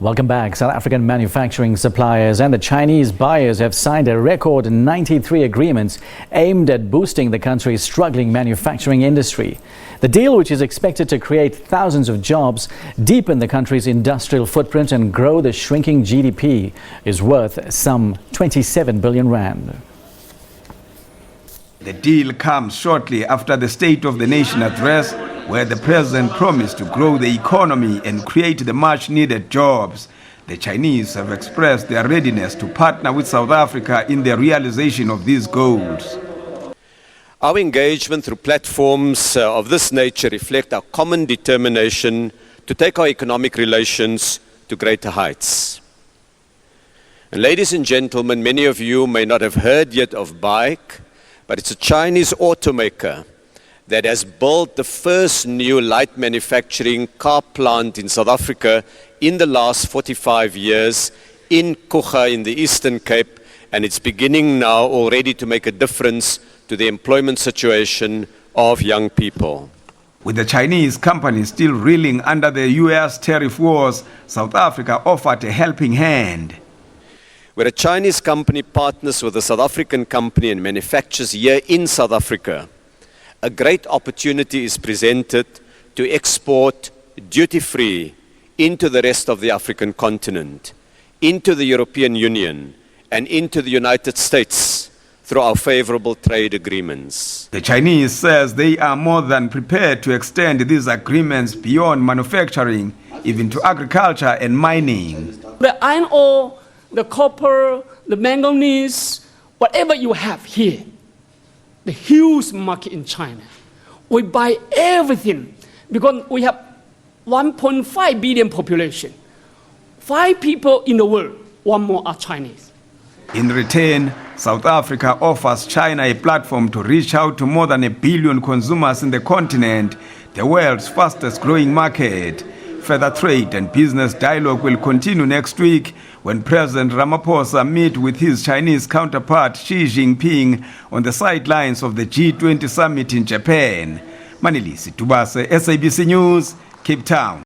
Welcome back. South African manufacturing suppliers and the Chinese buyers have signed a record 93 agreements aimed at boosting the country's struggling manufacturing industry. The deal, which is expected to create thousands of jobs, deepen the country's industrial footprint and grow the shrinking GDP, is worth some 27 billion rand. The deal comes shortly after the State of the Nation address, where the president promised to grow the economy and create the much-needed jobs. The Chinese have expressed their readiness to partner with South Africa in the realization of these goals. Our engagement through platforms of this nature reflect our common determination to take our economic relations to greater heights. And ladies and gentlemen, many of you may not have heard yet of BAIC, but it's a Chinese automaker that has built the first new light manufacturing car plant in South Africa in the last 45 years in Kucha in the Eastern Cape, and it's beginning now already to make a difference to the employment situation of young people. With the Chinese company still reeling under the US tariff wars, South Africa offered a helping hand. Where a Chinese company partners with a South African company and manufactures here in South Africa, a great opportunity is presented to export duty-free into the rest of the African continent, into the European Union, and into the United States through our favorable trade agreements. The Chinese says they are more than prepared to extend these agreements beyond manufacturing, even to agriculture and mining. The iron ore, the copper, the manganese, whatever you have here, the huge market in China. We buy everything because we have 1.5 billion population. 5 people in the world, 1 more are Chinese. In return, South Africa offers China a platform to reach out to more than 1 billion consumers in the continent, the world's fastest growing market. Further trade and business dialogue will continue next week when President Ramaphosa meets with his Chinese counterpart Xi Jinping on the sidelines of the G20 summit in Japan. Manilisi Tubase, SABC News, Cape Town.